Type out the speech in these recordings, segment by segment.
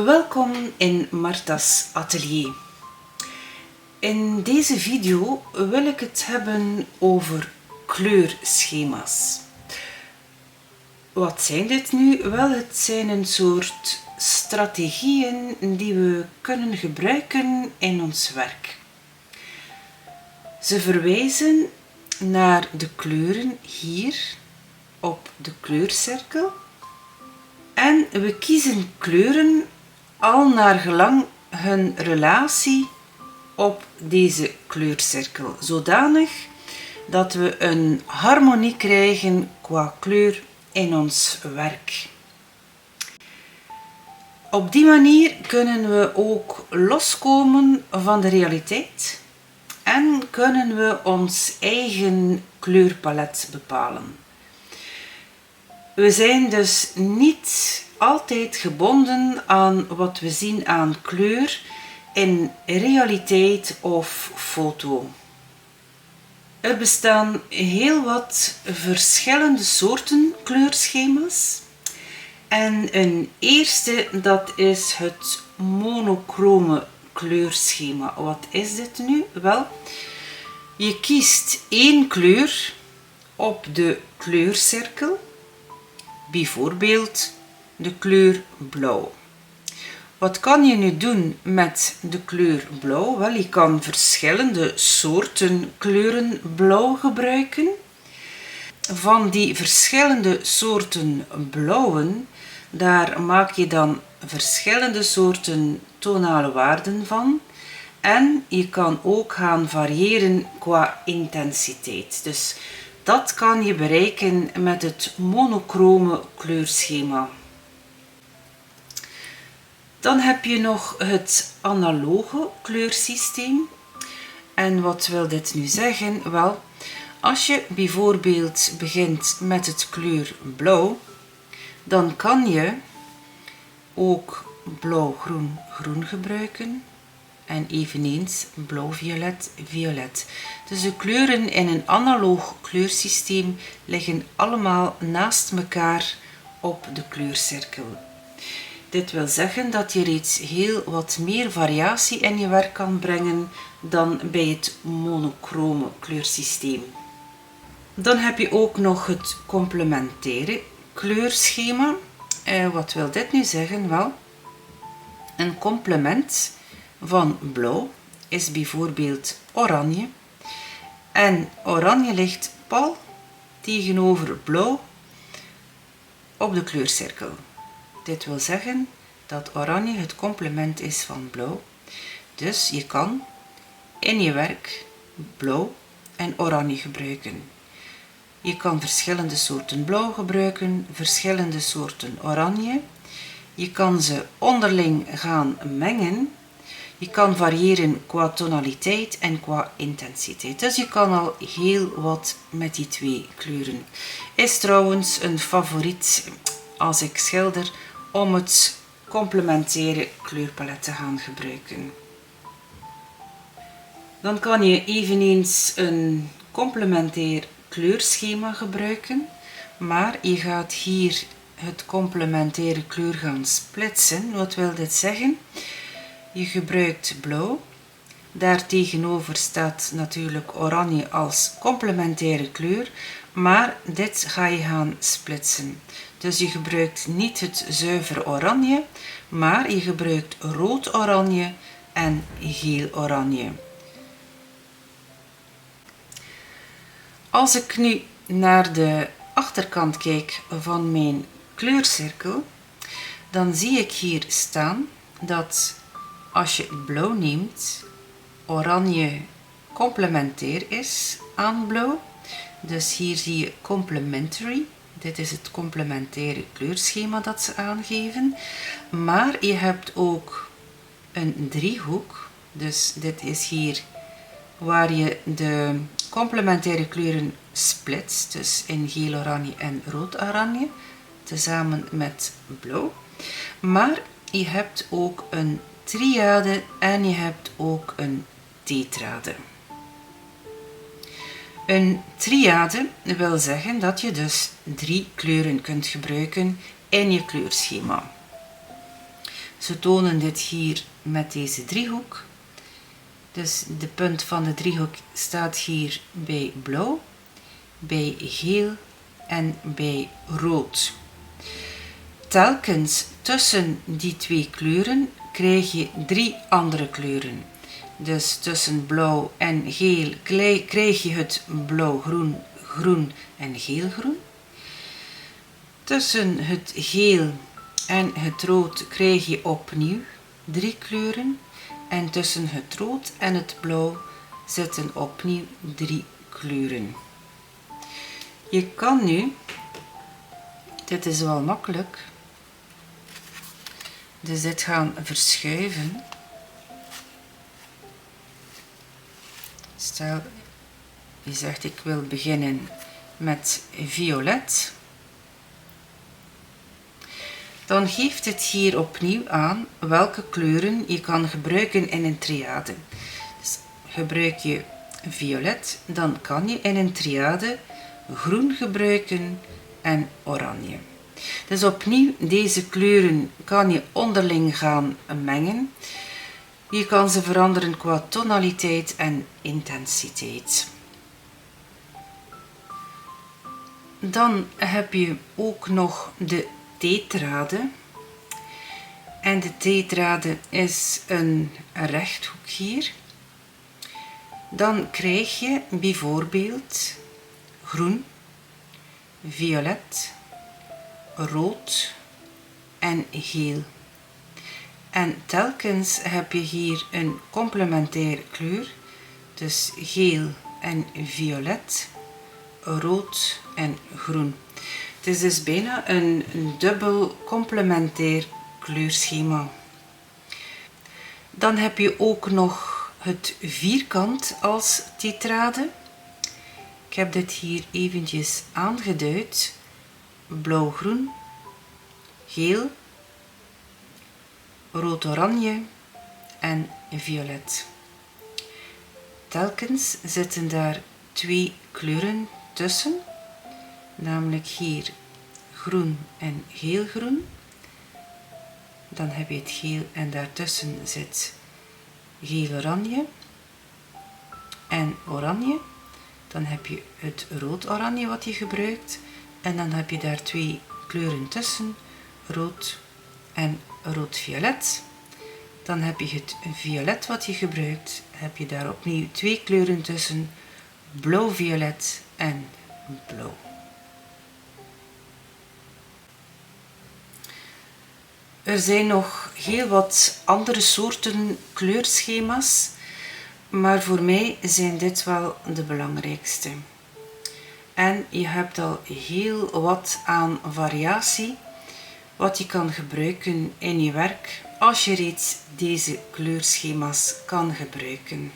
Welkom in Marta's atelier. In deze video wil ik het hebben over kleurschema's. Wat zijn dit nu? Wel, het zijn een soort strategieën die we kunnen gebruiken in ons werk. Ze verwijzen naar de kleuren hier op de kleurcirkel. En we kiezen kleuren al naar gelang hun relatie op deze kleurcirkel, zodanig dat we een harmonie krijgen qua kleur in ons werk. Op die manier kunnen we ook loskomen van de realiteit en kunnen we ons eigen kleurpalet bepalen. We zijn dus niet altijd gebonden aan wat we zien aan kleur in realiteit of foto. Er bestaan heel wat verschillende soorten kleurschema's. En een eerste, dat is het monochrome kleurschema. Wat is dit nu? Wel, je kiest één kleur op de kleurcirkel. Bijvoorbeeld de kleur blauw. Wat kan je nu doen met de kleur blauw? Wel, je kan verschillende soorten kleuren blauw gebruiken. Van die verschillende soorten blauwen, daar maak je dan verschillende soorten tonale waarden van. En je kan ook gaan variëren qua intensiteit. Dus dat kan je bereiken met het monochrome kleurschema. Dan heb je nog het analoge kleursysteem. En wat wil dit nu zeggen? Wel, als je bijvoorbeeld begint met het kleur blauw, dan kan je ook blauw-groen groen gebruiken. En eveneens blauw-violet, violet. Dus de kleuren in een analoog kleursysteem liggen allemaal naast elkaar op de kleurcirkel. Dit wil zeggen dat je reeds heel wat meer variatie in je werk kan brengen dan bij het monochrome kleursysteem. Dan heb je ook nog het complementaire kleurschema. Wat wil dit nu zeggen? Wel, een complement van blauw is bijvoorbeeld oranje. En oranje ligt pal tegenover blauw op de kleurcirkel. Dit wil zeggen dat oranje het complement is van blauw. Dus je kan in je werk blauw en oranje gebruiken. Je kan verschillende soorten blauw gebruiken, verschillende soorten oranje. Je kan ze onderling gaan mengen. Je kan variëren qua tonaliteit en qua intensiteit. Dus je kan al heel wat met die twee kleuren. Is trouwens een favoriet als ik schilder om het complementaire kleurpalet te gaan gebruiken. Dan kan je eveneens een complementair kleurschema gebruiken, maar je gaat hier het complementaire kleur gaan splitsen. Wat wil dit zeggen? Je gebruikt blauw. Daartegenover staat natuurlijk oranje als complementaire kleur, maar dit ga je gaan splitsen. Dus je gebruikt niet het zuivere oranje, maar je gebruikt rood-oranje en geel-oranje. Als ik nu naar de achterkant kijk van mijn kleurcirkel, dan zie ik hier staan dat als je blauw neemt, oranje complementair is aan blauw. Dus hier zie je complementary. Dit is het complementaire kleurschema dat ze aangeven. Maar je hebt ook een driehoek. Dus dit is hier waar je de complementaire kleuren splitst. Dus in geel-oranje en rood-oranje. Tezamen met blauw. Maar je hebt ook een triade en je hebt ook een tetrade. Een triade wil zeggen dat je dus 3 kleuren kunt gebruiken in je kleurschema. Ze tonen dit hier met deze driehoek. Dus de punt van de driehoek staat hier bij blauw, bij geel en bij rood. Telkens tussen die twee kleuren krijg je 3 andere kleuren. Dus tussen blauw en geel krijg je het blauw-groen, groen en geel-groen. Tussen het geel en het rood krijg je opnieuw 3 kleuren. En tussen het rood en het blauw zitten opnieuw 3 kleuren. Je kan nu, dit is wel makkelijk, dus dit gaan verschuiven. Stel, je zegt ik wil beginnen met violet. Dan geeft het hier opnieuw aan welke kleuren je kan gebruiken in een triade. Dus gebruik je violet, dan kan je in een triade groen gebruiken en oranje. Dus opnieuw, deze kleuren kan je onderling gaan mengen. Je kan ze veranderen qua tonaliteit en intensiteit. Dan heb je ook nog de tetrade. En de tetrade is een rechthoek hier. Dan krijg je bijvoorbeeld groen, violet, rood en geel. En telkens heb je hier een complementaire kleur, dus geel en violet, rood en groen. Het is dus bijna een dubbel complementair kleurschema. Dan heb je ook nog het vierkant als tetrade. Ik heb dit hier eventjes aangeduid. Blauw-groen, geel, rood-oranje en violet. Telkens zitten daar 2 kleuren tussen, namelijk hier groen en geelgroen. Dan heb je het geel en daartussen zit geel-oranje en oranje. Dan heb je het rood-oranje wat je gebruikt en dan heb je daar 2 kleuren tussen, rood en rood-violet. Dan heb je het violet wat je gebruikt, heb je daar opnieuw 2 kleuren tussen, blauw-violet en blauw. Er zijn nog heel wat andere soorten kleurschema's, maar voor mij zijn dit wel de belangrijkste. En je hebt al heel wat aan variatie wat je kan gebruiken in je werk als je reeds deze kleurschema's kan gebruiken.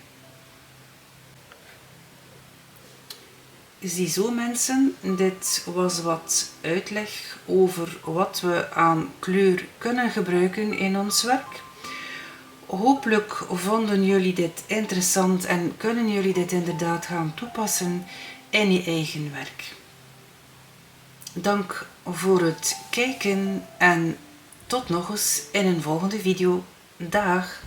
Ziezo mensen, dit was wat uitleg over wat we aan kleur kunnen gebruiken in ons werk. Hopelijk vonden jullie dit interessant en kunnen jullie dit inderdaad gaan toepassen in je eigen werk. Dank voor het kijken en tot nog eens in een volgende video. Dag!